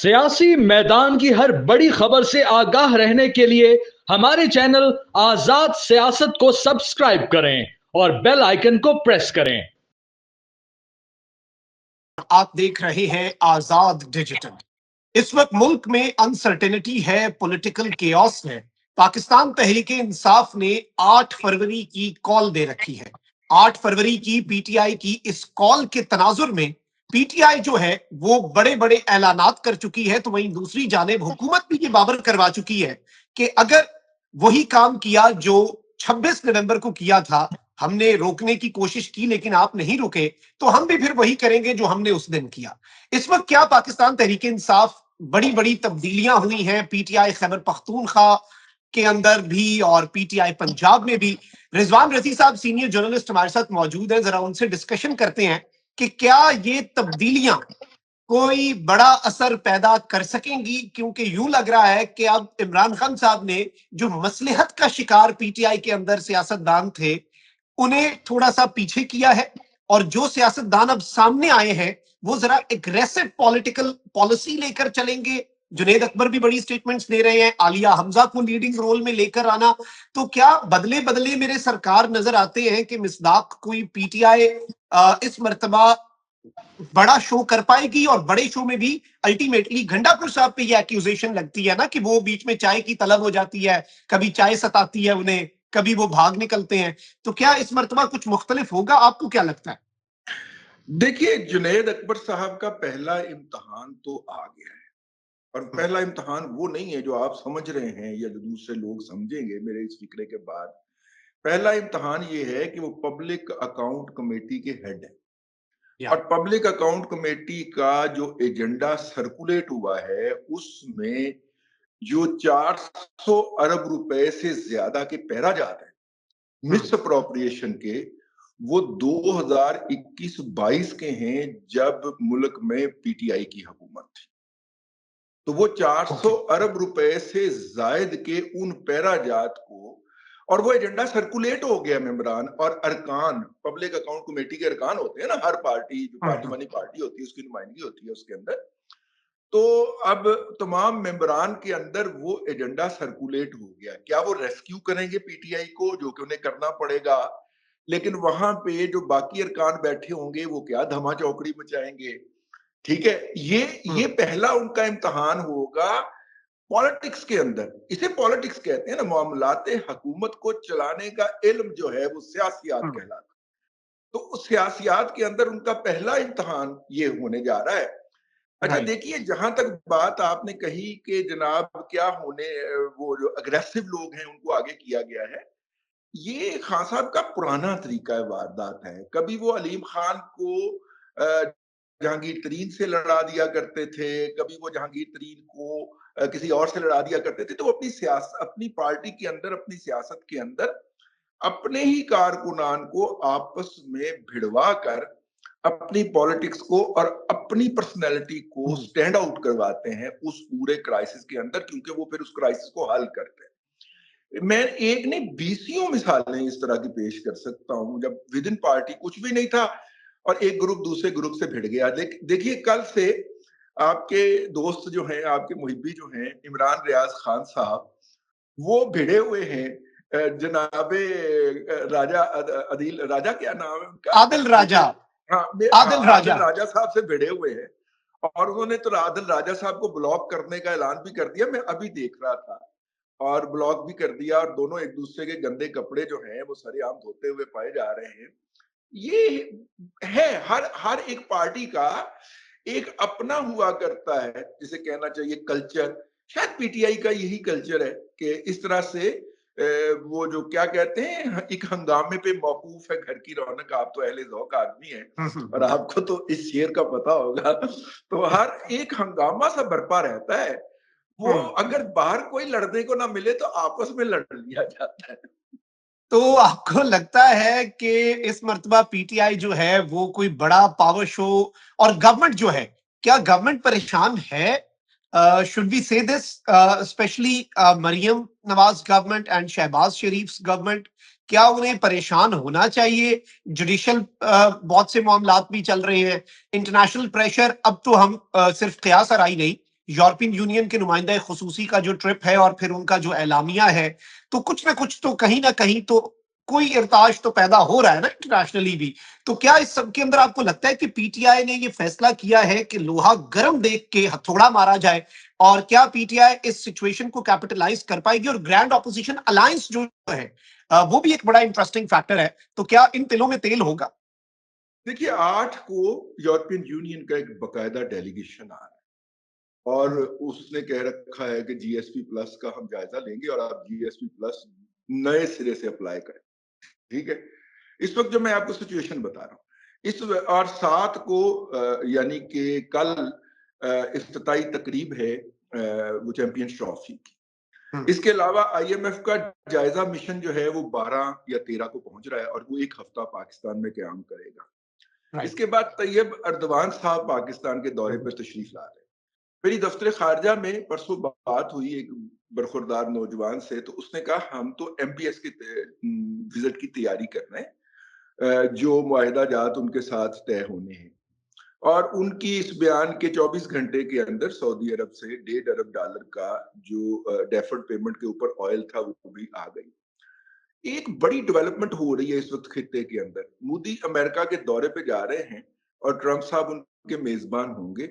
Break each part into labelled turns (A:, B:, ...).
A: सियासी मैदान की हर बड़ी खबर से आगाह रहने के लिए हमारे चैनल आजाद सियासत को सब्सक्राइब करें और बेल आइकन को प्रेस करें।
B: आप देख रहे हैं आजाद डिजिटल। इस वक्त मुल्क में अनसर्टेनिटी है, पॉलिटिकल केओस है। पाकिस्तान तहरीक इंसाफ ने 8 फरवरी की कॉल दे रखी है। 8 फरवरी की पीटीआई की इस कॉल के तनाजुर में पीटीआई जो है वो बड़े बड़े ऐलानात कर चुकी है, तो वहीं दूसरी जानिब हुकूमत भी ये बावर करवा चुकी है कि अगर वही काम किया जो 26 नवंबर को किया था, हमने रोकने की कोशिश की लेकिन आप नहीं रुके, तो हम भी फिर वही करेंगे जो हमने उस दिन किया। इस वक्त क्या पाकिस्तान तहरीक इंसाफ बड़ी बड़ी तब्दीलियां हुई हैं पीटीआई खैबर पख्तूनख्वा के अंदर भी और पीटीआई पंजाब में भी। रिजवान रजी साहब सीनियर जर्नलिस्ट हमारे साथ मौजूद हैं, जरा उनसे डिस्कशन करते हैं कि क्या ये तब्दीलियां कोई बड़ा असर पैदा कर सकेंगी, क्योंकि यूं लग रहा है कि अब इमरान खान साहब ने जो मसलहत का शिकार पीटीआई के अंदर सियासतदान थे उन्हें थोड़ा सा पीछे किया है, और जो सियासतदान अब सामने आए हैं वो जरा एग्रेसिव पॉलिटिकल पॉलिसी लेकर चलेंगे। जुनेद अकबर भी बड़ी स्टेटमेंट्स दे रहे हैं, आलिया हमजा को लीडिंग रोल में लेकर आना। तो क्या बदले बदले मेरे सरकार नजर आते हैं कि मिसदाक कोई पीटीआई इस मर्तबा बड़ा शो कर पाएगी, और बड़े शो में भी अल्टीमेटली घंटापुर साहब पे ये एक्यूजेशन लगती है ना कि वो बीच में चाय की तलब हो जाती है, कभी चाय सताती है उन्हें, कभी वो भाग निकलते हैं। तो क्या इस मर्तबा कुछ मुख्तलिफ होगा, आपको क्या लगता है?
C: देखिए, जुनैद अकबर साहब का पहला इम्तहान तो आ गया है, और पहला इम्तहान वो नहीं है जो आप समझ रहे हैं या जो दूसरे लोग समझेंगे मेरे इस फिक्रे के बाद। पहला इम्तहान ये है कि वो पब्लिक अकाउंट कमेटी के हेड है, और पब्लिक अकाउंट कमेटी का जो एजेंडा सर्कुलेट हुआ है उसमें जो 400 अरब रुपए से ज्यादा के पैराजात है मिस अप्रोप्रिएशन के, वो 2021-22 के हैं जब मुल्क में पीटीआई की हुकूमत थी। तो वो 400 अरब रुपए से जायद के उन पैराजात को, और वो एजेंडा सर्कुलेट हो गया मेंबरान और अरकान, पब्लिक अकाउंट कमेटी के अरकान होते हैं ना, हर पार्टी जो पार्टी वाली पार्टी होती है उसकी नुमाइंदगी होती है उसके अंदर। तो अब तमाम मेंबरान के अंदर वो एजेंडा सर्कुलेट हो गया। क्या वो रेस्क्यू करेंगे पीटीआई को, जो कि उन्हें करना पड़ेगा, लेकिन वहां पे जो बाकी अरकान बैठे होंगे वो क्या धमा चौकड़ी मचाएंगे। ठीक है, ये पहला उनका इम्तहान होगा पॉलिटिक्स के अंदर। इसे पॉलिटिक्स कहते हैं ना, मामलाते हुकूमत को चलाने का इल्म जो है वो सियासियात कहलाता है। तो उस सियासियात के अंदर उनका पहला इम्तहान ये होने जा रहा है। अच्छा देखिए, जहां तक बात आपने कही कि जनाब क्या होने, वो जो अग्रेसिव लोग हैं उनको आगे किया गया है, ये खान साहब का पुराना तरीका है, वारदात है। कभी वो अलीम खान को जहांगीर तरीन से लड़ा दिया करते थे, कभी वो जहांगीर तरीन को किसी और से लड़ा दिया करते थे। तो वो अपनी सियासत, अपनी पार्टी के अंदर, अपनी सियासत के अंदर अपने ही कारकुनान को आपस में भिड़वा कर अपनी पॉलिटिक्स को और अपनी पर्सनैलिटी को स्टैंड आउट करवाते हैं उस पूरे क्राइसिस के अंदर, क्योंकि वो फिर उस क्राइसिस को हल करते हैं। मैं एक नहीं बीसियों मिसालें इस तरह की पेश कर सकता हूं, जब विद इन पार्टी कुछ भी नहीं था और एक ग्रुप दूसरे ग्रुप से भिड़ गया। देखिए, कल से आपके दोस्त जो हैं, आपके मुहिब्बी जो हैं, इमरान रियाज खान साहब, वो भिड़े हुए हैं जनाबे राजा अदील राजा, क्या नाम है उनका,
B: आदिल राजा।
C: हाँ,
B: आदिल राजा।
C: आदिल राजा साहब से भिड़े हुए हैं, और उन्होंने तो आदिल राजा साहब को ब्लॉक करने का ऐलान भी कर दिया। मैं अभी देख रहा था, और ब्लॉक भी कर दिया, और दोनों एक दूसरे के गंदे कपड़े जो हैं वो सरेआम धोते हुए पाए जा रहे हैं। ये है हर हर एक पार्टी का एक अपना हुआ करता है, जिसे कहना चाहिए कल्चर। शायद पीटीआई का यही कल्चर है कि इस तरह से वो जो क्या कहते हैं, एक हंगामे पे मौकूफ है घर की रौनक। आप तो अहले ज़ौक़ आदमी हैं और आपको तो इस शेर का पता होगा। तो हर एक हंगामा सा बरपा रहता है, वो अगर बाहर कोई लड़ने को ना मिले तो आपस में लड़ लिया जाता है।
B: तो आपको लगता है कि इस मर्तबा पीटीआई जो है वो कोई बड़ा पावर शो, और गवर्नमेंट जो है, क्या गवर्नमेंट परेशान है? Should we say this, specially Maryam Nawaz government and Shahbaz Sharif government, क्या उन्हें परेशान होना चाहिए? जुडिशल बहुत से मामलात भी चल रहे हैं, इंटरनेशनल प्रेशर, अब तो हम सिर्फ क़यास आराई नहीं, यूरोपियन यूनियन के नुमाइंदा खुसूसी का जो ट्रिप है और फिर उनका जो एलामिया है, तो कुछ ना कुछ तो कहीं ना कहीं तो कोई इर्ताश तो पैदा हो रहा है ना इंटरनेशनली भी। तो क्या इस सब के अंदर आपको लगता है कि पीटीआई ने ये फैसला किया है कि लोहा गर्म देख के हथौड़ा मारा जाए, और क्या पीटीआई इस सिचुएशन को कैपिटलाइज कर पाएगी? और ग्रैंड ऑपोजिशन अलायंस जो है वो भी एक बड़ा इंटरेस्टिंग फैक्टर है, तो क्या इन तिलों में तेल होगा?
C: देखिए, 8 को यूरोपियन यूनियन का एक बकायदा डेलीगेशन आ रहा है और उसने कह रखा है कि जीएसपी प्लस का हम जायजा लेंगे और आप जीएसपी प्लस नए सिरे से अप्लाई करें। ठीक है, इस वक्त जो मैं आपको सिचुएशन बता रहा हूं इस और 7 को यानी कि कल इफ्तिताई तकरीब है वो चैंपियंस ट्रॉफी की। इसके अलावा आईएमएफ का जायजा मिशन जो है वो 12 या 13 को पहुंच रहा है और वो एक हफ्ता पाकिस्तान में क्याम करेगा। इसके बाद तैयब अर्दवान साहब पाकिस्तान के दौरे पर तशरीफ ला रहे हैं। मेरी दफ्तर खारजा में परसों बात हुई एक बरखुरदार नौजवान से, तो उसने कहा हम तो एमबीएस के विजिट की तैयारी कर रहे हैं जो मुआहिदा जात उनके साथ तय होने हैं, और उनकी इस बयान के 24 घंटे के अंदर सऊदी अरब से $1.5 अरब का जो डेफर्ड पेमेंट के ऊपर ऑयल था वो भी आ गई। एक बड़ी डेवलपमेंट हो रही है इस वक्त खित्ते के अंदर। मोदी अमेरिका के दौरे पे जा रहे हैं और ट्रंप साहब उनके मेजबान होंगे,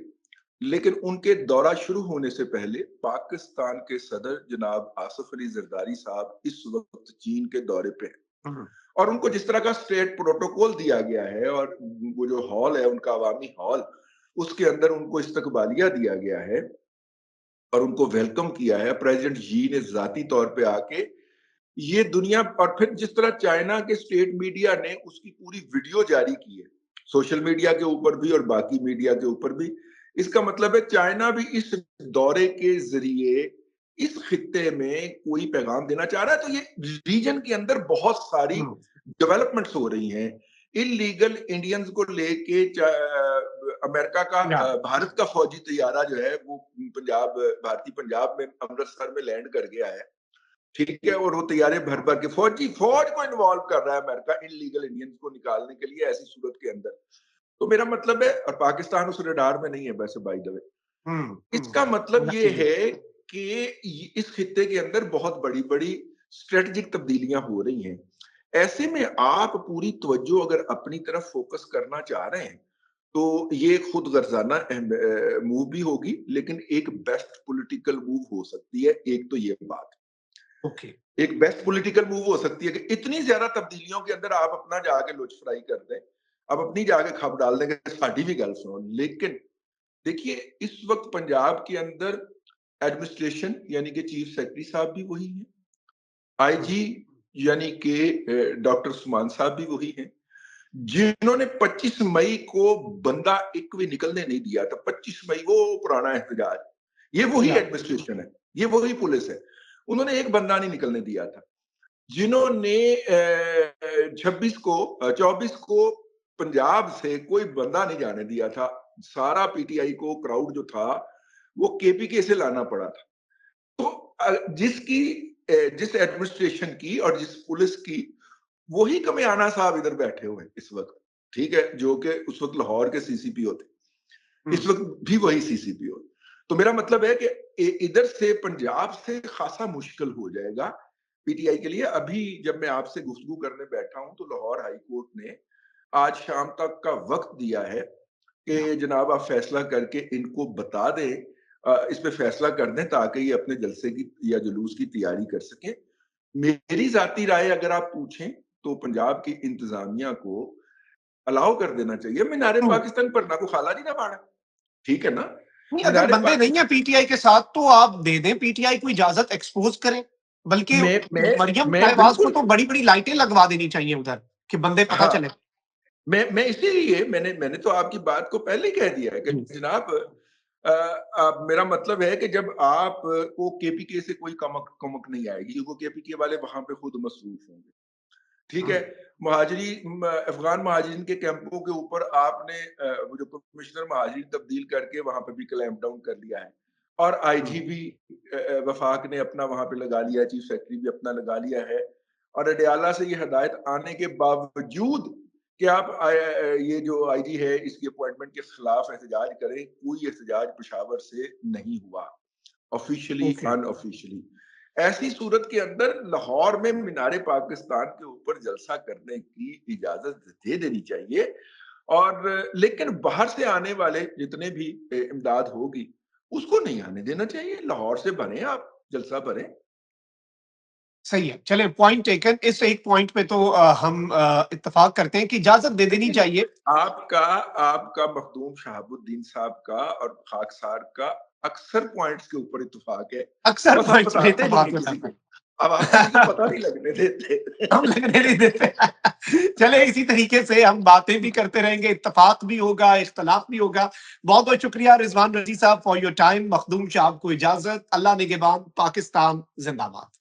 C: लेकिन उनके दौरा शुरू होने से पहले पाकिस्तान के सदर जनाब आसिफ अली जरदारी साहब इस वक्त चीन के दौरे पे हैं और उनको जिस तरह का स्टेट प्रोटोकॉल दिया गया है और वो जो हॉल है उनका अवामी हॉल, उसके अंदर उनको इस्तकबालिया दिया गया है और उनको वेलकम किया है प्रेसिडेंट जी ने जाती तौर पे आके। ये दुनिया और फिर जिस तरह चाइना के स्टेट मीडिया ने उसकी पूरी वीडियो जारी की है सोशल मीडिया के ऊपर भी और बाकी मीडिया के ऊपर भी, इसका मतलब है चाइना भी इस दौरे के जरिए इस खित्ते में कोई पैगाम देना चाह रहा है। तो ये रीजन के अंदर बहुत सारी डेवलपमेंट्स हो रही हैं। इलीगल इंडियंस को लेके अमेरिका का भारत का फौजी तैयारा जो है वो भारतीय पंजाब में अमृतसर में लैंड कर गया है। ठीक है, और वो तैयारे भर भर के फौज को इन्वॉल्व कर रहा है अमेरिका इलीगल इंडियंस को निकालने के लिए ऐसी सूरत के अंदर। तो मेरा मतलब है, और पाकिस्तान उस रडार में नहीं है वैसे बाय द वे। इसका मतलब ये है कि इस खित्ते के अंदर बहुत बड़ी बड़ी स्ट्रेटेजिक तब्दीलियां हो रही हैं। ऐसे में आप पूरी तवज्जो अगर अपनी तरफ फोकस करना चाह रहे हैं तो ये खुद गर्जाना मूव भी होगी, लेकिन एक बेस्ट पॉलिटिकल मूव हो सकती है। एक तो ये बात एक बेस्ट पॉलिटिकल मूव हो सकती है कि इतनी ज्यादा तब्दीलियों के अंदर आप अपना जाके लुच फ्राई कर दें, आप अपनी जाके खप डाल देंगे साड़ी भी गल सुनो। लेकिन देखिए, इस वक्त पंजाब के अंदर एडमिनिस्ट्रेशन यानी कि चीफ सेक्रेटरी साहब भी वही हैं, आईजी यानी कि डॉक्टर सुमान साहब भी वही हैं, जिन्होंने 25 मई को बंदा एक भी निकलने नहीं दिया था। 25 मई वो पुराना एहतजाज, ये वही एडमिनिस्ट्रेशन है, ये वही पुलिस है, उन्होंने एक बंदा नहीं निकलने दिया था। जिन्होंने 24 को पंजाब से कोई बंदा नहीं जाने दिया था। सारा पीटीआई को क्राउड जो था वो केपीके से लाना पड़ा था। तो जिस एडमिनिस्ट्रेशन की और जिस पुलिस की, वही कमियाना साहब इधर बैठे हुए हैं इस वक्त। ठीक है, जो कि उस वक्त लाहौर के सीसीपी होते, इस वक्त भी वही सीसीपी हो। तो मेरा मतलब है कि इधर से पंजाब से खासा मुश्किल हो जाएगा पीटीआई के लिए। अभी जब मैं आपसे गुफ्तगू करने बैठा हूं तो लाहौर हाई कोर्ट ने आज शाम तक का वक्त दिया है कि जनाब आप फैसला करके इनको बता दें, इस पे फैसला कर दें ताकि ये अपने जलसे की या जुलूस की तैयारी कर सकें। मेरी जाती राय अगर आप पूछें तो पंजाब की इंतजामिया को अलाउ कर देना चाहिए मीनारे पाकिस्तान पर ना को खाला नहीं ना पाना। ठीक है ना,
B: अगर बंदे नहीं है पीटीआई के साथ तो आप दे दें, पीटीआई को इजाजत एक्सपोज करें। बल्कि मरियम नवाज को तो बड़ी बड़ी लाइटें लगवा देनी चाहिए उधर कि बंदे पता चले।
C: मैं इसीलिए मैंने तो आपकी बात को पहले ही कह दिया है कि जनाब मेरा मतलब है कि जब आप को केपीके से कोई कमक नहीं आएगी, क्योंकि केपीके वाले वहां पे खुद मसरूफ होंगे। ठीक है, अफगान महाजिरीन के कैंपों के ऊपर आपने वो जो कमिश्नर महाजिर तब्दील करके वहां पे भी क्लैंप डाउन कर लिया है, और आईजी भी वफाक ने अपना वहां पे लगा लिया, चीफ सेक्रेटरी भी अपना लगा लिया है, और अडयाला से ये हदायत आने के बावजूद कि आप ये जो आईजी है इसकी अपॉइंटमेंट के खिलाफ एहतजाज करें। कोई एहतजाज पेशावर से नहीं हुआ, ऑफिशियली
B: ओके।
C: अनऑफिशियली। ऐसी सूरत के अंदर लाहौर में मीनारे पाकिस्तान के ऊपर जलसा करने की इजाजत दे देनी चाहिए। और लेकिन बाहर से आने वाले जितने भी इमदाद होगी उसको नहीं आने देना चाहिए। लाहौर से भरें, आप जलसा भरें।
B: सही है, चले पॉइंट टेकन। इस एक पॉइंट पे तो हम इत्तेफाक करते हैं कि इजाजत दे देनी
C: लेकिन
B: चाहिए।
C: आपका आपका मखदूम शहाबुद्दीन साहब का और खाकसार का अक्सर पॉइंट्स के ऊपर इत्तेफाक है,
B: अक्सर
C: बस आप
B: पॉइंट्स पे
C: बताते नहीं
B: इत्तेफाक
C: है
B: हो
C: किसी
B: जाता
C: को।
B: है।
C: अब आप किसी को पता नहीं लगने देते।
B: हम लगने नहीं देते। चले इसी तरीके से हम बातें भी करते रहेंगे, इत्तेफाक भी होगा, इख्तलाफ भी होगा। बहुत बहुत शुक्रिया रिजवान रजी साहब फॉर योर टाइम। मखदूम साहब को इजाजत। अल्लाह निगहबान। पाकिस्तान जिंदाबाद।